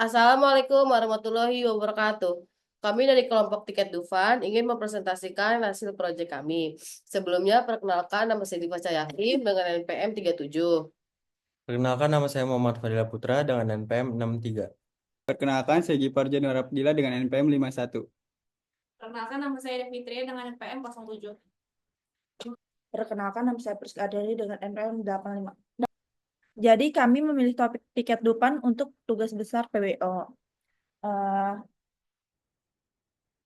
Assalamualaikum warahmatullahi wabarakatuh. Kami dari kelompok Tiket Dufan ingin mempresentasikan hasil proyek kami. Sebelumnya, perkenalkan nama saya Diva Cahyaki dengan NPM 37. Perkenalkan, nama saya Muhammad Fadila Putra dengan NPM 63. Perkenalkan, saya Gipar Januar Abdillah dengan NPM 51. Perkenalkan, nama saya Devitria dengan NPM 07. Perkenalkan, nama saya Priska Adeli dengan NPM 85. Jadi kami memilih topik tiket Dupan untuk tugas besar PWO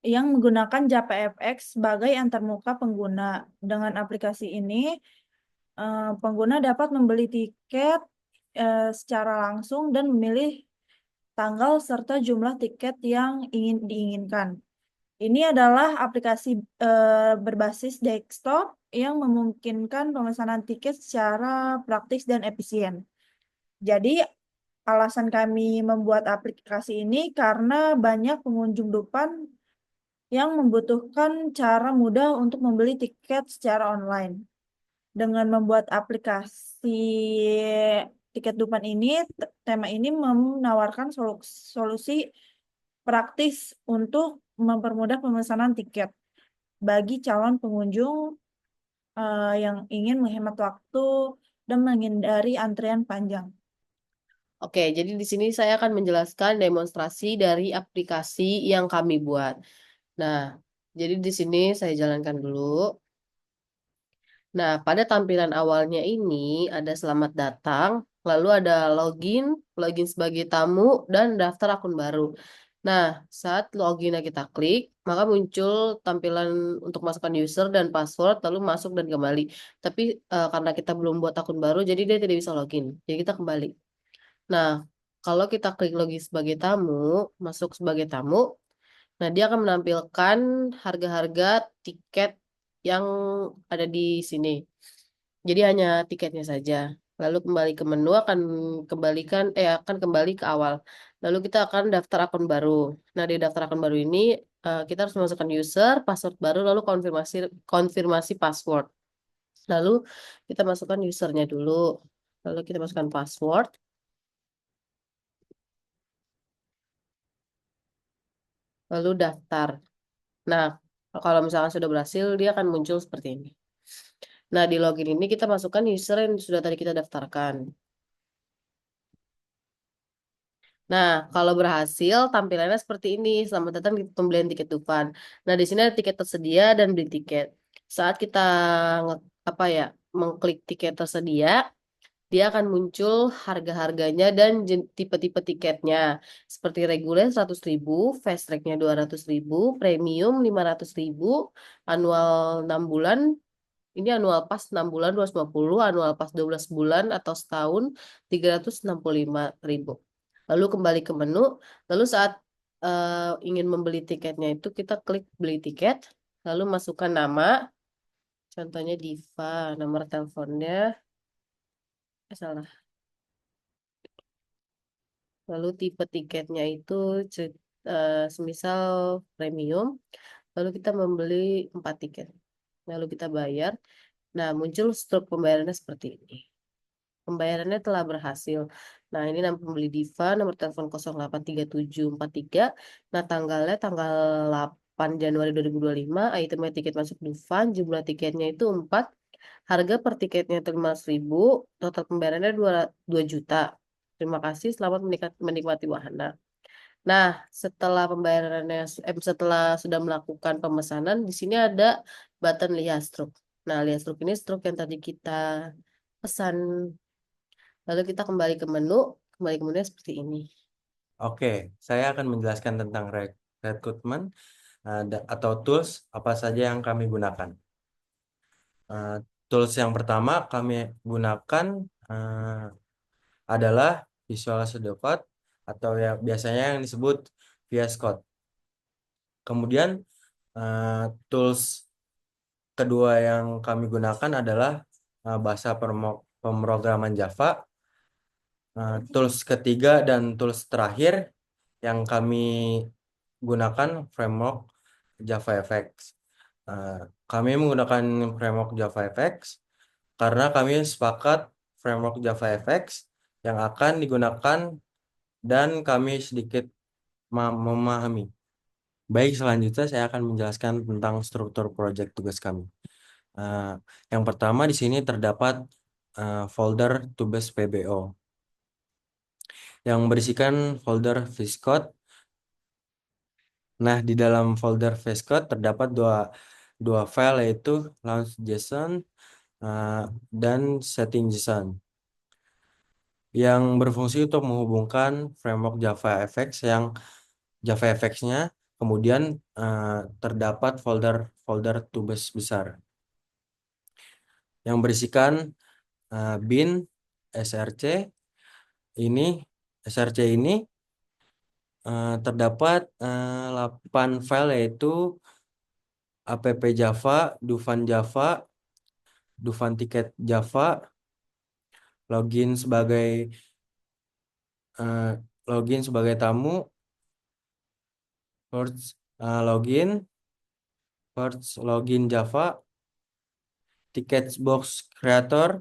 yang menggunakan JapaFX sebagai antarmuka pengguna. Dengan aplikasi ini, pengguna dapat membeli tiket secara langsung dan memilih tanggal serta jumlah tiket yang ingin diinginkan. Ini adalah aplikasi berbasis desktop yang memungkinkan pemesanan tiket secara praktis dan efisien. Jadi, alasan kami membuat aplikasi ini karena banyak pengunjung Dupan yang membutuhkan cara mudah untuk membeli tiket secara online. Dengan membuat aplikasi tiket Dupan ini, tema ini menawarkan solusi praktis untuk mempermudah pemesanan tiket bagi calon pengunjung yang ingin menghemat waktu dan menghindari antrian panjang. Oke, jadi di sini saya akan menjelaskan demonstrasi dari aplikasi yang kami buat. Nah, jadi di sini saya jalankan dulu. Nah, pada tampilan awalnya ini ada selamat datang, lalu ada login, login sebagai tamu, dan daftar akun baru. Nah, saat loginnya kita klik, maka muncul tampilan untuk masukkan user dan password, lalu masuk dan kembali. Tapi karena kita belum buat akun baru, jadi dia tidak bisa login. Jadi kita kembali. Nah, kalau kita klik login sebagai tamu, masuk sebagai tamu, nah dia akan menampilkan harga-harga tiket yang ada di sini. Jadi hanya tiketnya saja. Lalu kembali ke menu akan kembali ke awal. Lalu kita akan daftar akun baru. Nah, di daftar akun baru ini kita harus memasukkan user, password baru, lalu konfirmasi konfirmasi password. Lalu kita masukkan usernya dulu. Lalu kita masukkan password. Lalu daftar. Nah, kalau misalkan sudah berhasil, dia akan muncul seperti ini. Nah, di login ini kita masukkan user yang sudah tadi kita daftarkan. Nah, kalau berhasil, tampilannya seperti ini. Selamat datang di pembelian tiket Dufan. Nah, di sini ada tiket tersedia dan beli tiket. Saat kita mengklik tiket tersedia, dia akan muncul harga-harganya dan tipe-tipe tiketnya. Seperti reguler 100.000, fast tracknya 200.000, premium 500.000, annual 6 bulan, ini annual pass 6 bulan 250, annual pass 12 bulan atau setahun 365.000. Lalu kembali ke menu, lalu saat ingin membeli tiketnya itu kita klik beli tiket, lalu masukkan nama, contohnya Diva, nomor teleponnya, salah. Lalu tipe tiketnya itu semisal premium, lalu kita membeli 4 tiket, lalu kita bayar. Nah, muncul struk pembayarannya seperti ini. Pembayarannya telah berhasil. Nah, ini nama pembeli Diva, nomor telepon 083743. Nah, tanggalnya tanggal 8 Januari 2025. Itemnya tiket masuk Dufan, jumlah tiketnya itu 4. Harga per tiketnya itu 15.000. Total pembayarannya 2 juta. Terima kasih, selamat menikmati wahana. Nah, setelah sudah melakukan pemesanan, di sini ada button lihat struk. Nah, lihat struk ini struk yang tadi kita pesan. Lalu kita kembali ke menu seperti ini. Oke, saya akan menjelaskan tentang recruitment atau tools apa saja yang kami gunakan. Tools yang pertama kami gunakan adalah Visual Studio Code atau ya biasanya yang disebut VS Code. Kemudian tools kedua yang kami gunakan adalah bahasa pemrograman Java. Tools ketiga dan tools terakhir yang kami gunakan framework JavaFX. Kami menggunakan framework JavaFX karena kami sepakat framework JavaFX yang akan digunakan dan kami sedikit memahami. Baik, selanjutnya saya akan menjelaskan tentang struktur proyek tugas kami. Yang pertama di sini terdapat folder tugas PBO yang berisikan folder VSCODE. Nah, di dalam folder VSCODE terdapat dua file, yaitu launch.json dan setting.json, yang berfungsi untuk menghubungkan framework JavaFX-nya. Kemudian terdapat folder tugas besar yang berisikan bin src. src ini terdapat 8 file, yaitu app Java, Dufan Java, Dufan Ticket Java, login sebagai tamu, first login Java, tickets box creator,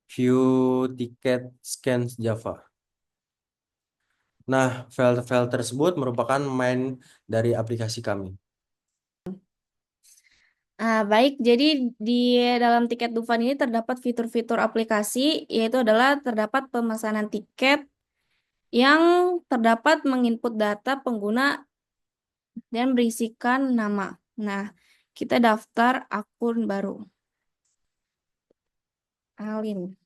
view ticket scans Java. Nah, file-file tersebut merupakan main dari aplikasi kami. Baik, jadi di dalam tiket Dufan ini terdapat fitur-fitur aplikasi, yaitu adalah terdapat pemesanan tiket yang terdapat menginput data pengguna dan berisikan nama. Nah, kita daftar akun baru. Alin.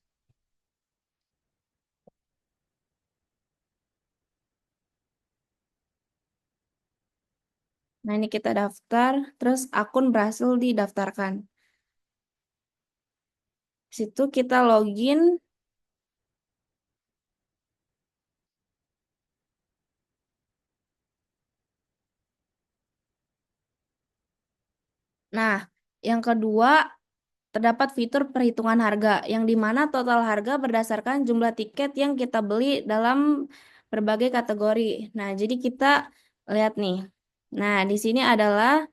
Nah, ini kita daftar, terus akun berhasil didaftarkan. Di situ kita login. Nah, yang kedua terdapat fitur perhitungan harga, yang dimana total harga berdasarkan jumlah tiket yang kita beli dalam berbagai kategori. Nah, jadi kita lihat nih. Nah, di sini adalah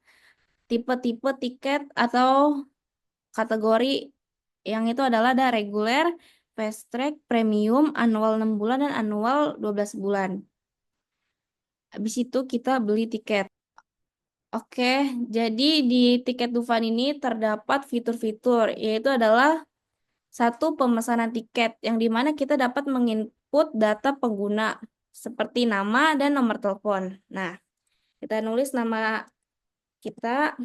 tipe-tipe tiket atau kategori yang itu adalah ada reguler, fast track, premium, annual 6 bulan, dan annual 12 bulan. Habis itu kita beli tiket. Oke, jadi di tiket Dufan ini terdapat fitur-fitur, yaitu adalah satu, pemesanan tiket, yang dimana kita dapat menginput data pengguna, seperti nama dan nomor telepon. Nah, kita nulis nama kita.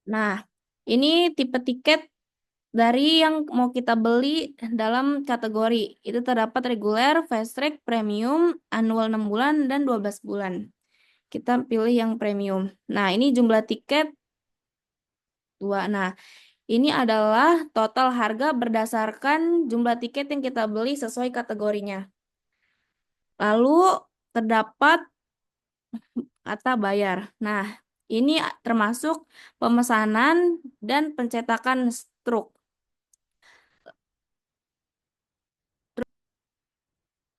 Nah, ini tipe tiket dari yang mau kita beli dalam kategori. Itu terdapat reguler, fast track, premium, annual 6 bulan, dan 12 bulan. Kita pilih yang premium. Nah, ini jumlah tiket 2. Nah, ini adalah total harga berdasarkan jumlah tiket yang kita beli sesuai kategorinya. Lalu terdapat kata bayar. Nah, ini termasuk pemesanan dan pencetakan struk.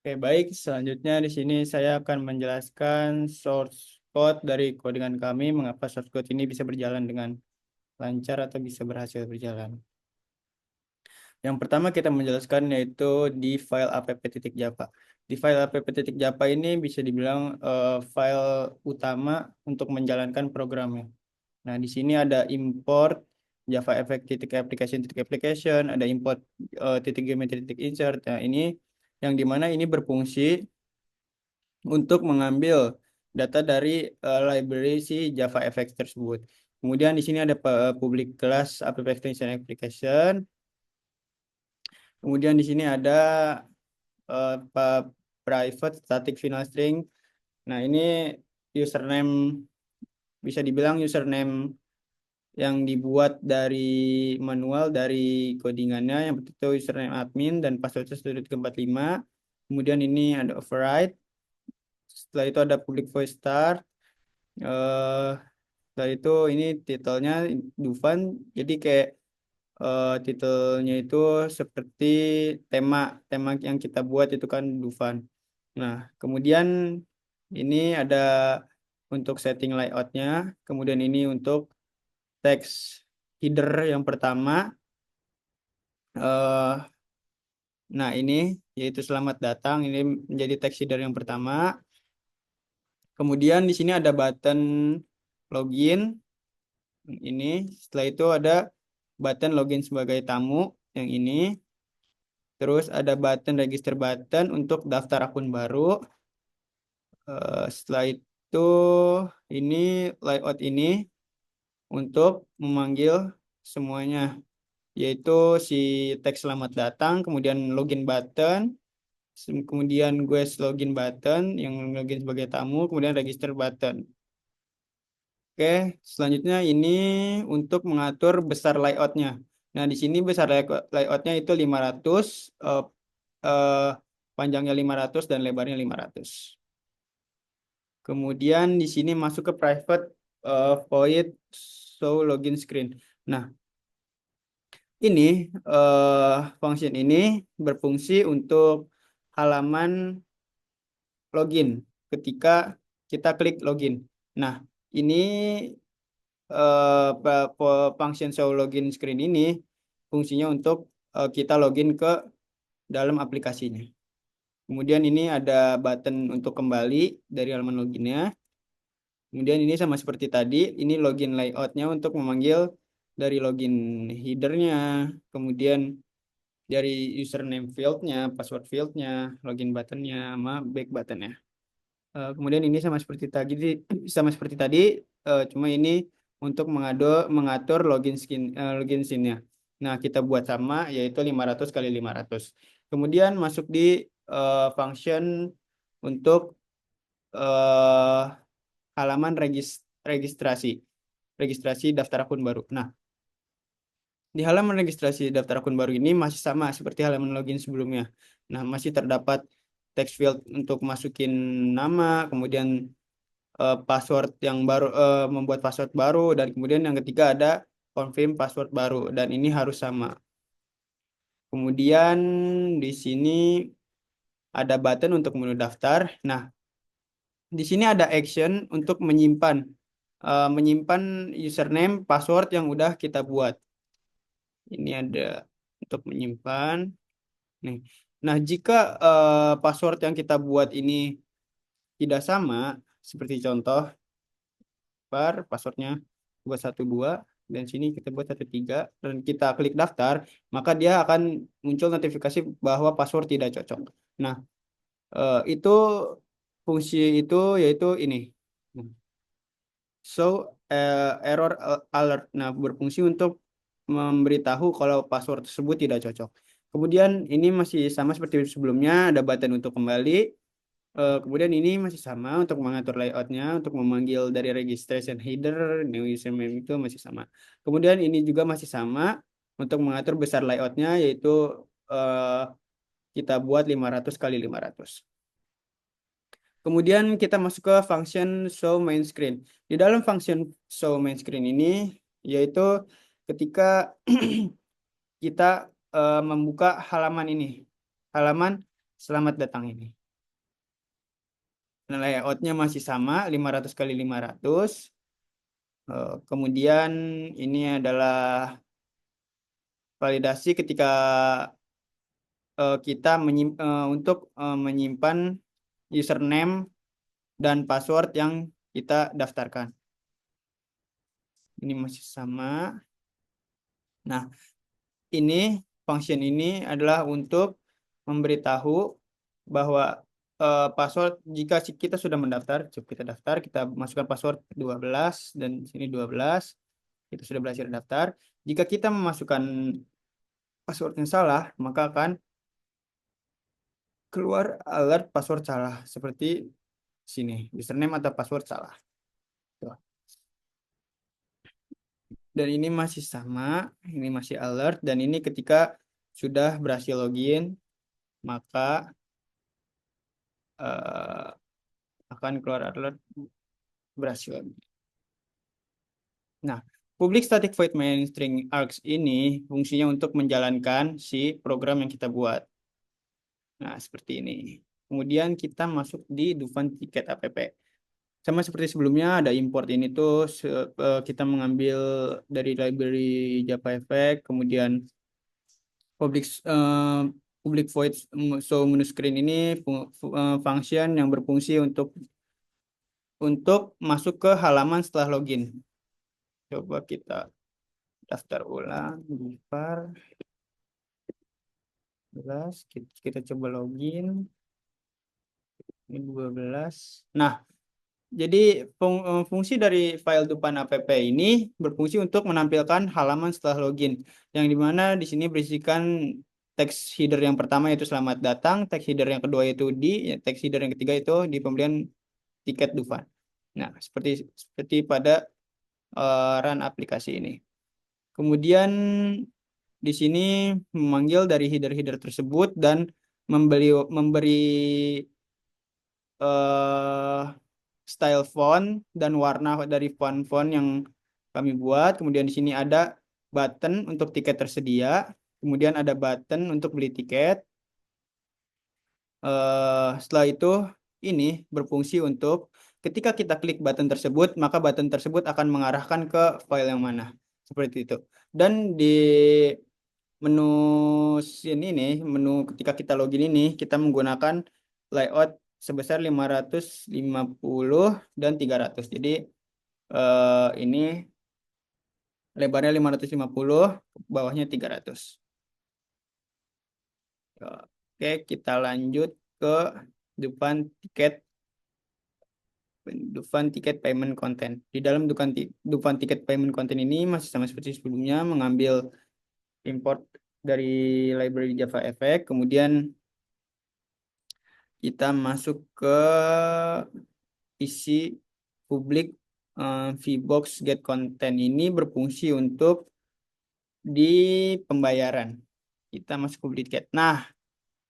Oke, baik. Selanjutnya di sini saya akan menjelaskan source code dari codingan kami, mengapa source code ini bisa berjalan dengan lancar atau bisa berhasil berjalan. Yang pertama kita menjelaskan yaitu di file app.java. Di file app.java ini bisa dibilang file utama untuk menjalankan programnya. Nah, di sini ada import JavaFX.application, ada import .geometry.insert. Nah, ini yang dimana ini berfungsi untuk mengambil data dari library si JavaFX tersebut. Kemudian di sini ada public class app extension application. Kemudian di sini ada private static final string. Nah, ini username, bisa dibilang username yang dibuat dari manual dari codingannya, yang itu username admin dan passwordnya 1.45. Kemudian ini ada override. Setelah itu ada public void start. Setelah itu ini titelnya Dufan, jadi kayak titelnya itu seperti tema yang kita buat itu kan Dufan. Nah, kemudian ini ada untuk setting layoutnya. Kemudian ini untuk text header yang pertama. Eh, nah ini yaitu selamat datang. Ini menjadi text header yang pertama. Kemudian di sini ada button login. Ini setelah itu ada button login sebagai tamu yang ini. Terus ada button register button untuk daftar akun baru. Setelah itu ini layout ini untuk memanggil semuanya, yaitu si teks selamat datang, kemudian login button, kemudian guest login button yang login sebagai tamu, kemudian register button. Oke, selanjutnya ini untuk mengatur besar layoutnya. Nah, di sini besar layoutnya itu 500, eh, panjangnya 500 dan lebarnya 500. Kemudian di sini masuk ke private void show login screen. Nah, ini function ini berfungsi untuk halaman login ketika kita klik login. Nah, ini function show login screen ini fungsinya untuk kita login ke dalam aplikasinya. Kemudian ini ada button untuk kembali dari halaman loginnya. Kemudian ini sama seperti tadi, ini login layoutnya untuk memanggil dari login headernya, kemudian dari username fieldnya, password fieldnya, login buttonnya, sama back buttonnya. Kemudian ini sama seperti tadi, cuma ini untuk mengatur login scene-nya. Nah, kita buat sama, yaitu 500 kali 500. Kemudian masuk di function untuk halaman registrasi daftar akun baru. Nah, di halaman registrasi daftar akun baru ini masih sama seperti halaman login sebelumnya. Nah, masih terdapat text field untuk masukin nama, kemudian password yang baru, membuat password baru, dan kemudian yang ketiga ada confirm password baru, dan ini harus sama. Kemudian di sini ada button untuk menu daftar. Nah, di sini ada action untuk menyimpan username, password yang udah kita buat. Ini ada untuk menyimpan. Nih. Nah, jika password yang kita buat ini tidak sama, seperti contoh, passwordnya 212, dan sini kita buat 13, dan kita klik daftar, maka dia akan muncul notifikasi bahwa password tidak cocok. Nah, itu fungsi itu yaitu ini. So, error alert. Nah, berfungsi untuk memberitahu kalau password tersebut tidak cocok. Kemudian ini masih sama seperti sebelumnya, ada button untuk kembali. Kemudian ini masih sama untuk mengatur layoutnya, untuk memanggil dari registration header, new username itu masih sama. Kemudian ini juga masih sama untuk mengatur besar layoutnya, yaitu kita buat 500 kali 500. Kemudian kita masuk ke function show main screen. Di dalam function show main screen ini, yaitu ketika kita membuka halaman ini, halaman selamat datang ini. Nah, layoutnya masih sama, 500 kali 500. Kemudian ini adalah validasi ketika kita untuk menyimpan username dan password yang kita daftarkan. Ini masih sama. Nah, ini function ini adalah untuk memberitahu bahwa password, jika kita sudah mendaftar, coba kita daftar, kita masukkan password 12 dan sini 12, kita sudah berhasil daftar. Jika kita memasukkan password yang salah, maka akan keluar alert password salah seperti sini, username atau password salah. Tuh. Dan ini masih sama, ini masih alert, dan ini ketika sudah berhasil login, maka akan keluar alert berhasil. Nah, public static void main string args ini fungsinya untuk menjalankan si program yang kita buat. Nah, seperti ini. Kemudian kita masuk di Dufan Ticket app. sama seperti sebelumnya ada import ini tuh kita mengambil dari library Java Effect, kemudian public public void show menu screen ini function yang berfungsi untuk masuk ke halaman setelah login. Coba kita daftar ulang di var 12, kita coba login ini 12. Nah, jadi fungsi dari file Dupan app ini berfungsi untuk menampilkan halaman setelah login, yang dimana di sini berisikan text header yang pertama yaitu selamat datang, text header yang kedua itu text header yang ketiga itu di pembelian tiket Dufan. Nah, seperti pada run aplikasi ini. Kemudian di sini memanggil dari header-header tersebut dan memberi style font dan warna dari font-font yang kami buat. Kemudian di sini ada button untuk tiket tersedia. Kemudian ada button untuk beli tiket. Setelah itu ini berfungsi untuk ketika kita klik button tersebut, maka button tersebut akan mengarahkan ke file yang mana. Seperti itu. Dan di menu sini nih, menu ketika kita login ini, kita menggunakan layout sebesar 550 dan 300. Jadi ini lebarnya 550, bawahnya 300. Oke, kita lanjut ke Dufan tiket payment content. Di dalam Dufan tiket payment content ini masih sama seperti sebelumnya, mengambil import dari library Java Effect, kemudian kita masuk ke isi public vbox get content ini berfungsi untuk di pembayaran. Kita masuk ke beli tiket. Nah,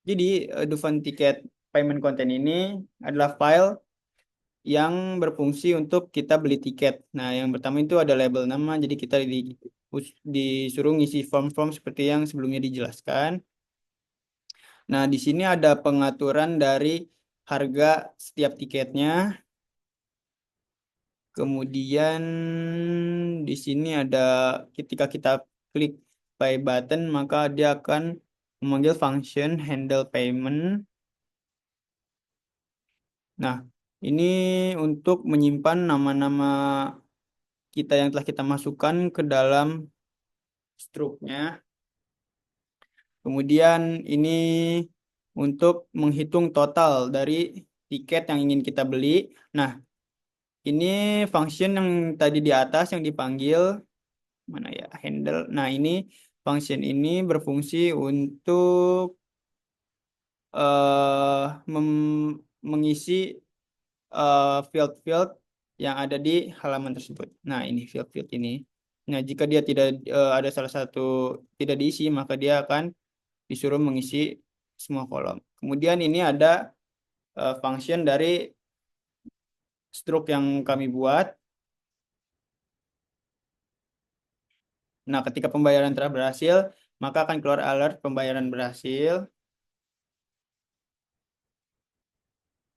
jadi Dufan tiket payment content ini adalah file yang berfungsi untuk kita beli tiket. Nah, yang pertama itu ada label nama, jadi kita disuruh ngisi form-form seperti yang sebelumnya dijelaskan. Nah, di sini ada pengaturan dari harga setiap tiketnya. Kemudian di sini ada ketika kita klik buy button, maka dia akan memanggil function handle payment. Nah, ini untuk menyimpan nama-nama kita yang telah kita masukkan ke dalam struknya. Kemudian ini untuk menghitung total dari tiket yang ingin kita beli. Nah, ini function yang tadi di atas yang dipanggil mana ya, handle. Nah, ini function ini berfungsi untuk mengisi field-field yang ada di halaman tersebut. Nah, ini field-field ini. Nah, jika dia tidak ada salah satu tidak diisi, maka dia akan disuruh mengisi semua kolom. Kemudian ini ada function dari stroke yang kami buat. Nah, ketika pembayaran telah berhasil, maka akan keluar alert pembayaran berhasil.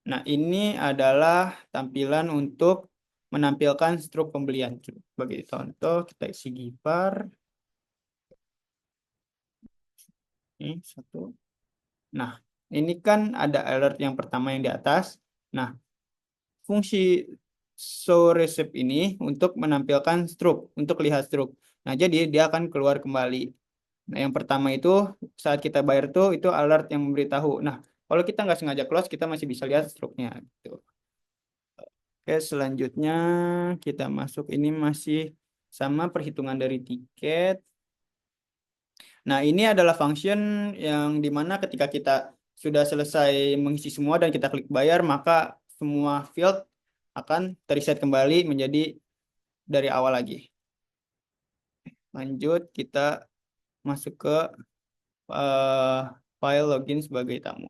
Nah, ini adalah tampilan untuk menampilkan stroke pembelian. Sebagai contoh, kita isi givar. Ini satu. Nah, ini kan ada alert yang pertama yang di atas. Nah, fungsi show receipt ini untuk menampilkan stroke, untuk lihat stroke. Nah, jadi dia akan keluar kembali. Nah, yang pertama itu saat kita bayar tuh itu alert yang memberitahu. Nah, kalau kita nggak sengaja close, kita masih bisa lihat stroke-nya. Gitu. Oke, selanjutnya kita masuk ini masih sama perhitungan dari tiket. Nah, ini adalah function yang dimana ketika kita sudah selesai mengisi semua dan kita klik bayar, maka semua field akan reset kembali menjadi dari awal lagi. Lanjut, kita masuk ke file login sebagai tamu.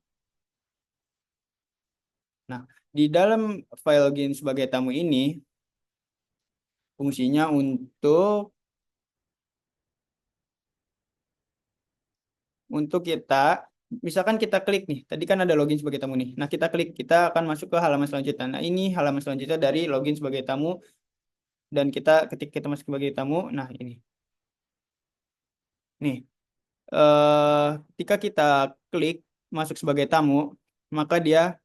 Nah, di dalam file login sebagai tamu ini, fungsinya untuk kita misalkan kita klik nih, tadi kan ada login sebagai tamu nih. Nah, kita klik, kita akan masuk ke halaman selanjutnya. Nah, ini halaman selanjutnya dari login sebagai tamu dan kita ketika kita masuk sebagai tamu, nah ini. Nih, ketika kita klik masuk sebagai tamu, maka dia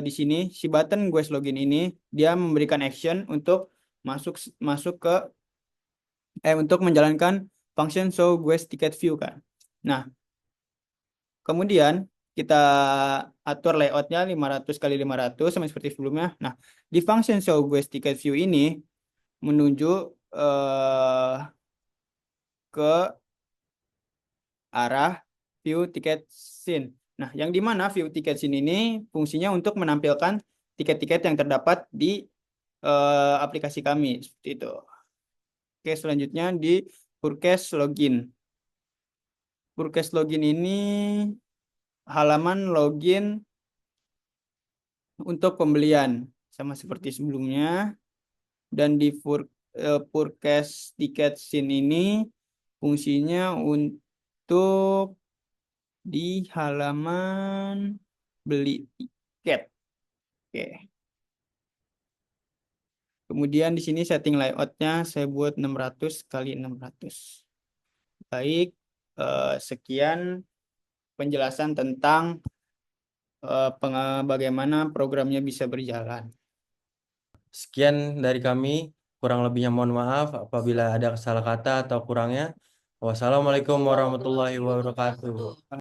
di sini si button Guest Login ini dia memberikan action untuk masuk masuk ke untuk menjalankan function show Guest Ticket View kan. Nah, kemudian kita atur layoutnya 500 kali 500 sama seperti sebelumnya. Nah, di function show Guest Ticket View ini menuju ke arah view ticket scene. Nah, yang di mana view ticket scene ini fungsinya untuk menampilkan tiket-tiket yang terdapat di aplikasi kami seperti itu. Oke, selanjutnya di Purchase Login. Purchase Login ini halaman login untuk pembelian sama seperti sebelumnya. Dan di Purchase Ticket Scene ini fungsinya untuk di halaman beli tiket. Oke. Kemudian di sini setting layoutnya saya buat 600 kali 600. Baik, sekian penjelasan tentang bagaimana programnya bisa berjalan. Sekian dari kami, kurang lebihnya mohon maaf apabila ada salah kata atau kurangnya. Wassalamualaikum warahmatullahi wabarakatuh.